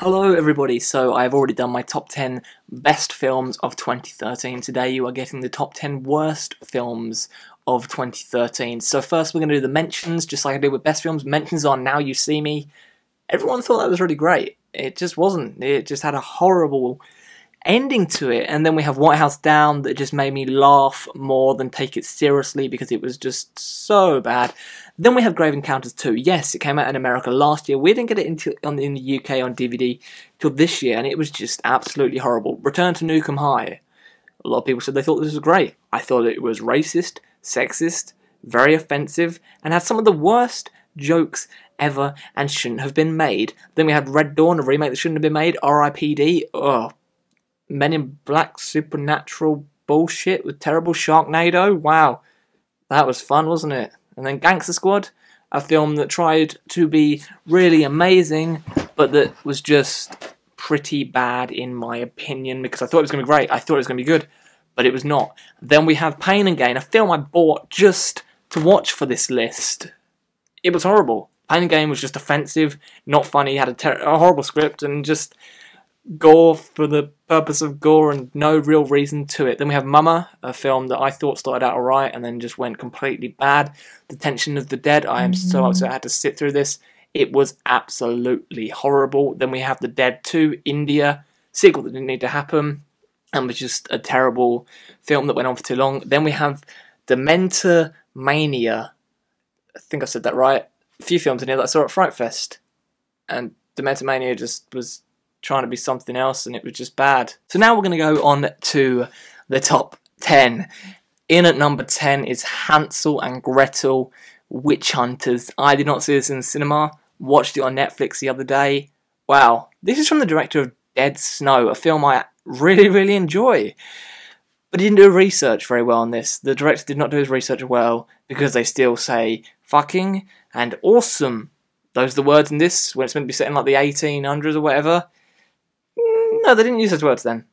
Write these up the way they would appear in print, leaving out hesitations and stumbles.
Hello everybody, so I've already done my top 10 best films of 2013. Today you are getting the top 10 worst films of 2013. So first we're going to do the mentions, just like I did with best films. Mentions on Now You See Me. Everyone thought that was really great. It just wasn't. It just had a horrible ending to it. And then we have White House Down that just made me laugh more than take it seriously because it was just so bad. Then we have Grave Encounters 2. Yes, it came out in America last year. We didn't get it in the UK on DVD till this year, and it was just absolutely horrible. Return to Nukem High. A lot of people said they thought this was great. I thought it was racist, sexist, very offensive, and had some of the worst jokes ever and shouldn't have been made. Then we had Red Dawn, a remake that shouldn't have been made. R.I.P.D. Ugh. Men in Black supernatural bullshit with terrible Sharknado. Wow. That was fun, wasn't it? And then Gangster Squad, a film that tried to be really amazing, but that was just pretty bad in my opinion, because I thought it was going to be great, I thought it was going to be good, but it was not. Then we have Pain and Gain, a film I bought just to watch for this list. It was horrible. Pain and Gain was just offensive, not funny, had a horrible script, and just gore for the purpose of gore and no real reason to it. Then we have Mama, a film that I thought started out alright and then just went completely bad. Detention of the Dead, I am so upset I had to sit through this. It was absolutely horrible. Then we have The Dead 2, India, sequel that didn't need to happen, and was just a terrible film that went on for too long. Then we have Dementor Mania. I think I said that right. A few films in here that I saw at Fright Fest, and Dementor Mania just was trying to be something else, and it was just bad. So now we're going to go on to the top 10. In at number 10 is Hansel and Gretel Witch Hunters. I did not see this in the cinema, watched it on Netflix the other day. Wow, this is from the director of Dead Snow, a film I really enjoy. But he didn't do research very well on this. The director did not do his research well, because they still say fucking and awesome. Those are the words in this, when it's meant to be set in like the 1800s or whatever. No, they didn't use those words then.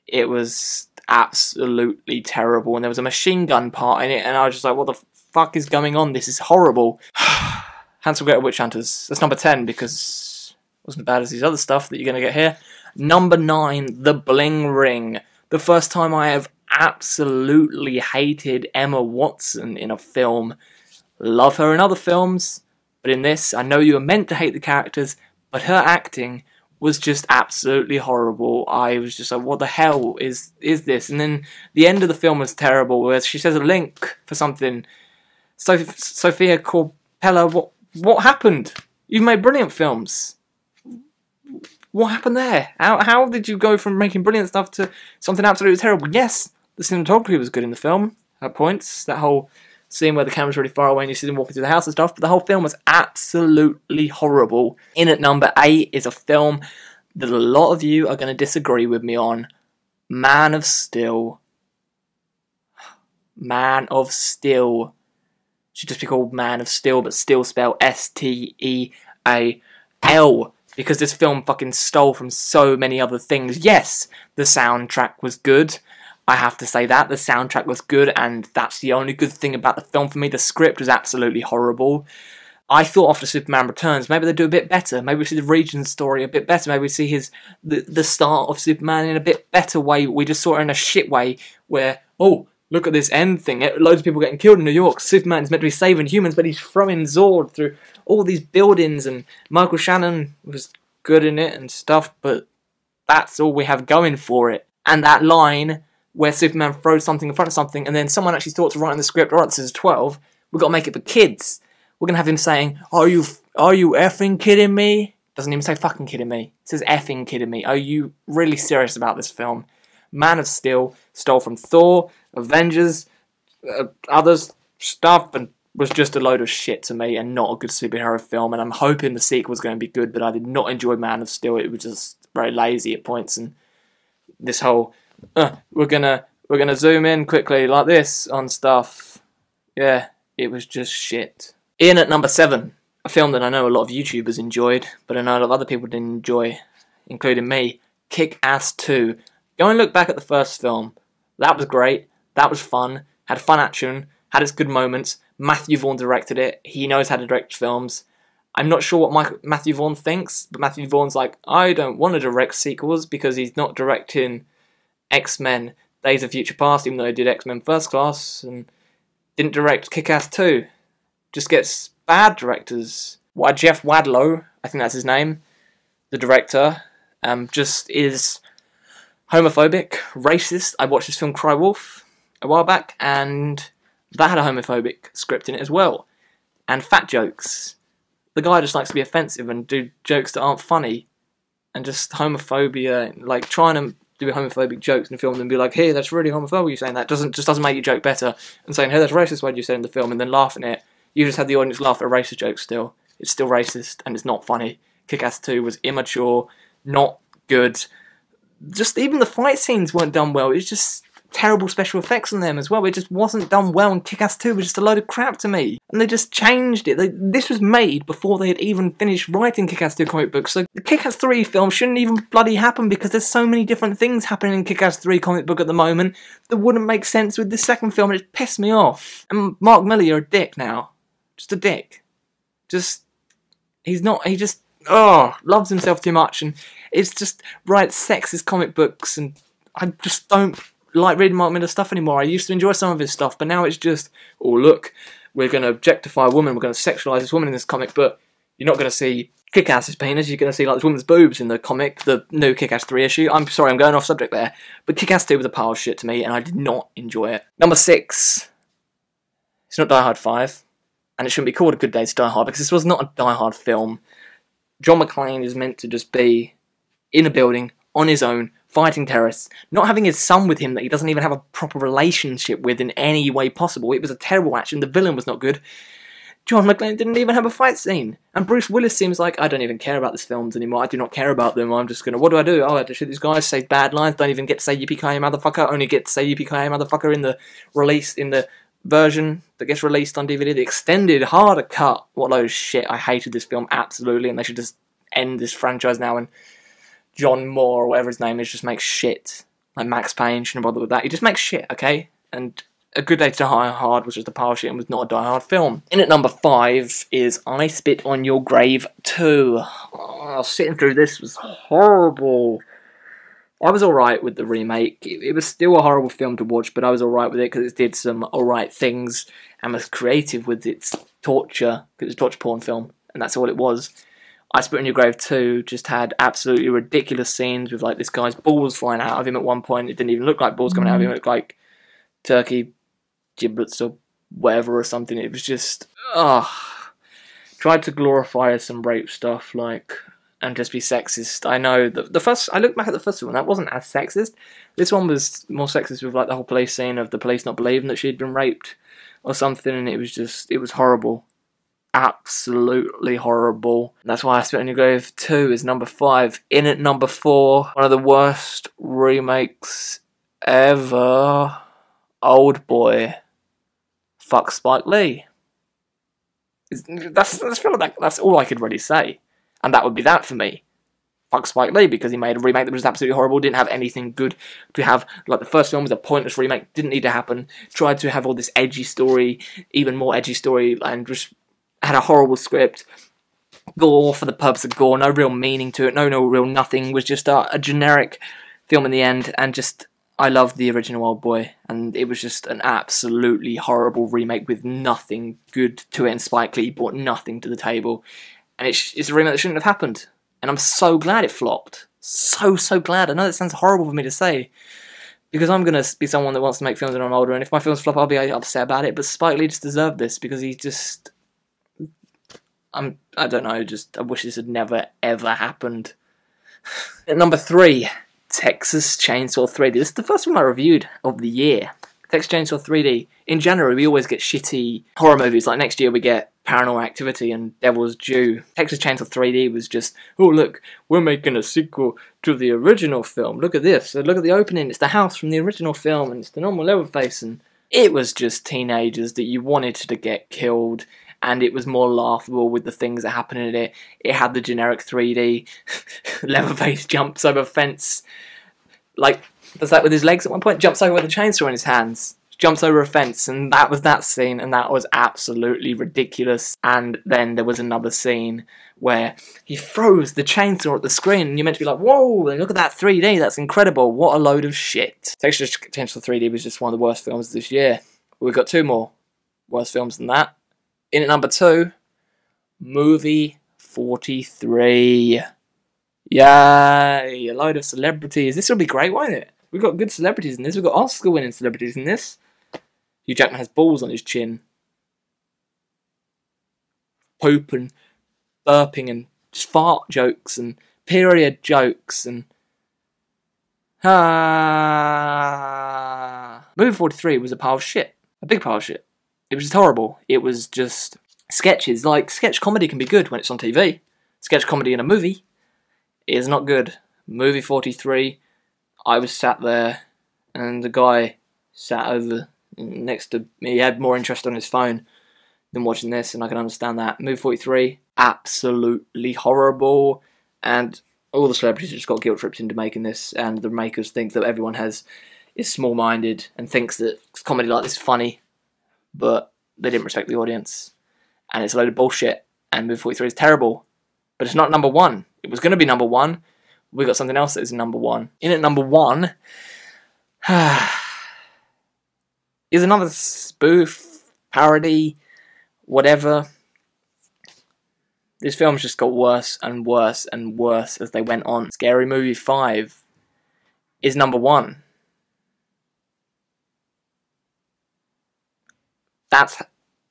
It was absolutely terrible, and there was a machine gun part in it, and I was just like, what the fuck is going on? This is horrible. Hansel and Gretel Witch Hunters. That's number 10, because it wasn't as bad as these other stuff that you're going to get here. Number 9, The Bling Ring. The first time I have absolutely hated Emma Watson in a film. Love her in other films, but in this, I know you were meant to hate the characters, but her acting was just absolutely horrible. I was just like, what the hell is this? And then the end of the film was terrible, where she says a link for something. Sofia Coppola, what happened? You've made brilliant films. What happened there? How did you go from making brilliant stuff to something absolutely terrible? Yes, the cinematography was good in the film at points. That whole scene where the camera's really far away and you see them walking through the house and stuff, but the whole film was absolutely horrible. In at number 8 is a film that a lot of you are going to disagree with me on. Man of Steel. Man of Steel. Should just be called Man of Steel, but still spelled S-T-E-A-L. Because this film fucking stole from so many other things. Yes, the soundtrack was good. I have to say that. The soundtrack was good, and that's the only good thing about the film for me. The script was absolutely horrible. I thought after Superman Returns, maybe they'd do a bit better. Maybe we see the region story a bit better. Maybe we see the start of Superman in a bit better way. We just saw it in a shit way where, oh, look at this end thing. Loads of people getting killed in New York. Superman's meant to be saving humans, but he's throwing Zord through all these buildings, and Michael Shannon was good in it and stuff, but that's all we have going for it. And that line where Superman throws something in front of something, and then someone actually thought to write in the script, alright, this is 12, we've got to make it for kids. We're going to have him saying, are you effing kidding me? Doesn't even say fucking kidding me. It says effing kidding me. Are you really serious about this film? Man of Steel stole from Thor, Avengers, other stuff, and was just a load of shit to me, and not a good superhero film, and I'm hoping the sequel was going to be good, but I did not enjoy Man of Steel. It was just very lazy at points, and this whole we're gonna zoom in quickly like this on stuff. Yeah, it was just shit. In at number 7, a film that I know a lot of YouTubers enjoyed, but I know a lot of other people didn't enjoy, including me. Kick-Ass 2. Go and look back at the first film. That was great. That was fun. Had fun action. Had its good moments. Matthew Vaughn directed it. He knows how to direct films. I'm not sure what Matthew Vaughn thinks, but Matthew Vaughn's like, I don't want to direct sequels because he's not directing X-Men Days of Future Past, even though he did X-Men First Class, and didn't direct Kick-Ass 2. Just gets bad directors. Why Jeff Wadlow, I think that's his name, the director, just is homophobic, racist. I watched this film Cry Wolf a while back, and that had a homophobic script in it as well. And fat jokes. The guy just likes to be offensive and do jokes that aren't funny. And just homophobia, like trying to do homophobic jokes in the film and be like, hey, that's really homophobic you saying that, doesn't make your joke better. And saying, hey, that's racist what you said in the film, and then laughing at it. You just had the audience laugh at a racist joke still. It's still racist, and it's not funny. Kick-Ass 2 was immature, not good. Just even the fight scenes weren't done well. It was just terrible special effects on them as well. It just wasn't done well, and Kick-Ass 2 was just a load of crap to me. And they just changed it. This was made before they had even finished writing Kick-Ass 2 comic books, so the Kick-Ass 3 film shouldn't even bloody happen because there's so many different things happening in Kick-Ass 3 comic book at the moment that wouldn't make sense with this second film, and it pissed me off. And Mark Millar, you're a dick now. Just a dick. He just loves himself too much, and it's just writes sexist comic books, and I just don't like reading Mark Millar stuff anymore. I used to enjoy some of his stuff, but now it's just, oh look, we're going to objectify a woman, we're going to sexualise this woman in this comic, but you're not going to see Kick-Ass's penis, you're going to see like this woman's boobs in the comic, the new Kick-Ass 3 issue. I'm sorry, I'm going off subject there, but Kick-Ass 2 was a pile of shit to me, and I did not enjoy it. Number 6, it's not Die Hard 5, and it shouldn't be called A Good Day to Die Hard, because this was not a Die Hard film. John McClane is meant to just be in a building, on his own, fighting terrorists, not having his son with him that he doesn't even have a proper relationship with in any way possible. It was a terrible action, the villain was not good. John McClane didn't even have a fight scene. And Bruce Willis seems like, I don't even care about these films anymore, I do not care about them, I'm just gonna, what do? Oh, I have to shoot these guys, say bad lines, don't even get to say yippee-ki-yay motherfucker, only get to say yippee-ki-yay motherfucker in the version that gets released on DVD, the extended, harder cut. What a load of shit. I hated this film, absolutely, and they should just end this franchise now, and John Moore, or whatever his name is, just makes shit. Like Max Payne, shouldn't bother with that. He just makes shit, okay? And A Good Day to Die Hard was just a pile of shit and was not a Die Hard film. In at number 5 is I Spit on Your Grave 2. Oh, sitting through this was horrible. I was alright with the remake. It was still a horrible film to watch, but I was alright with it because it did some alright things and was creative with its torture, because it was a torture porn film, and that's all it was. I Spit on Your Grave 2 just had absolutely ridiculous scenes with like this guy's balls flying out of him at one point. It didn't even look like balls coming out of him, it looked like turkey giblets or whatever or something. It was just, tried to glorify some rape stuff, like, and just be sexist. I know, I look back at the first one, that wasn't as sexist. This one was more sexist with like the whole police scene of the police not believing that she'd been raped or something, and it was horrible. Absolutely horrible. That's why I Spit on Your Grave 2 is number 5. In at number 4, one of the worst remakes ever. Old Boy. Fuck Spike Lee. That's all I could really say. And that would be that for me. Fuck Spike Lee, because he made a remake that was absolutely horrible, didn't have anything good to have. Like, the first film was a pointless remake, didn't need to happen. Tried to have all this edgy story, even more edgy story, and just had a horrible script. Gore for the purpose of gore, no real meaning to it, no real nothing. Was just a generic film in the end, and just, I loved the original Old Boy, and it was just an absolutely horrible remake with nothing good to it, and Spike Lee brought nothing to the table. And it's a remake that shouldn't have happened. And I'm so glad it flopped. So glad. I know that sounds horrible for me to say, because I'm going to be someone that wants to make films when I'm older, and if my films flop, I'll be upset about it. But Spike Lee just deserved this, because he just, I don't know, just, I wish this had never, ever happened. At number 3, Texas Chainsaw 3D. This is the first one I reviewed of the year. Texas Chainsaw 3D. In January, we always get shitty horror movies. Like next year, we get Paranormal Activity and Devil's Due. Texas Chainsaw 3D was just, oh look, we're making a sequel to the original film. Look at this. Look at the opening. It's the house from the original film, and it's the normal Leatherface. And it was just teenagers that you wanted to get killed, and it was more laughable with the things that happened in it. It had the generic 3D. Leatherface jumps over a fence, like, does that with his legs at one point, jumps over with a chainsaw in his hands. jumps over a fence, and that was that scene, and that was absolutely ridiculous. And then there was another scene where he throws the chainsaw at the screen, and you're meant to be like, whoa, and look at that 3D, that's incredible, what a load of shit. Texas Chainsaw 3D was just one of the worst films this year. We've got 2 more worse films than that. In at number 2, Movie 43. Yay, a load of celebrities. This will be great, won't it? We've got good celebrities in this. We've got Oscar-winning celebrities in this. Hugh Jackman has balls on his chin. Poop and burping and just fart jokes and period jokes and... Movie 43 was a pile of shit. A big pile of shit. It was just horrible. It was just sketches. Like, sketch comedy can be good when it's on TV. Sketch comedy in a movie is not good. Movie 43... I was sat there, and the guy sat over next to me. He had more interest on his phone than watching this, and I can understand that. Movie 43, absolutely horrible, and all the celebrities just got guilt-tripped into making this, and the makers think that everyone is small-minded and thinks that comedy like this is funny, but they didn't respect the audience, and it's a load of bullshit, and Movie 43 is terrible, but it's not number 1. It was going to be number 1. We got something else that is number 1. In at number 1 is another spoof, parody, whatever. This film's just got worse and worse and worse as they went on. Scary Movie 5 is number 1. That's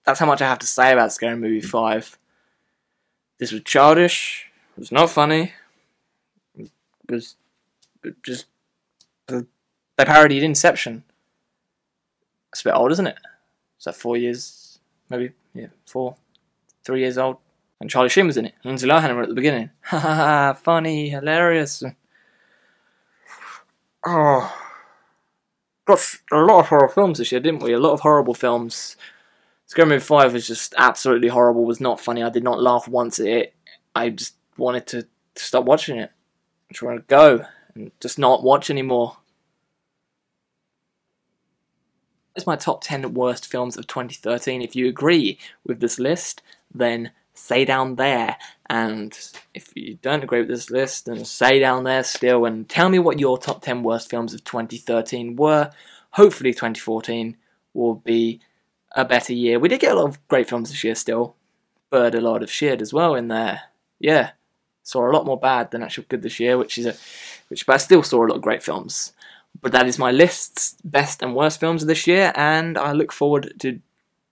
how much I have to say about Scary Movie 5. This was childish. It was not funny. Was just they parodied Inception. It's a bit old, isn't it? Is that 4 years? Maybe, yeah, 3 years old. And Charlie Sheen was in it. Lindsay Lohan were at the beginning. Ha ha ha! Funny, hilarious. Oh, got a lot of horror films this year, didn't we? A lot of horrible films. Scary Movie 5 was just absolutely horrible. Was not funny. I did not laugh once at it. I just wanted to stop watching it. I just want to go and just not watch anymore. That's my top 10 worst films of 2013. If you agree with this list, then say down there. And if you don't agree with this list, then say down there still. And tell me what your top 10 worst films of 2013 were. Hopefully 2014 will be a better year. We did get a lot of great films this year still, but a lot of shit as well in there. Yeah. Saw a lot more bad than actual good this year, but I still saw a lot of great films. But that is my list's best and worst films of this year, and I look forward to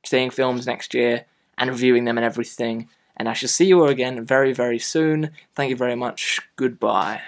seeing films next year and reviewing them and everything. And I shall see you all again very, very soon. Thank you very much. Goodbye.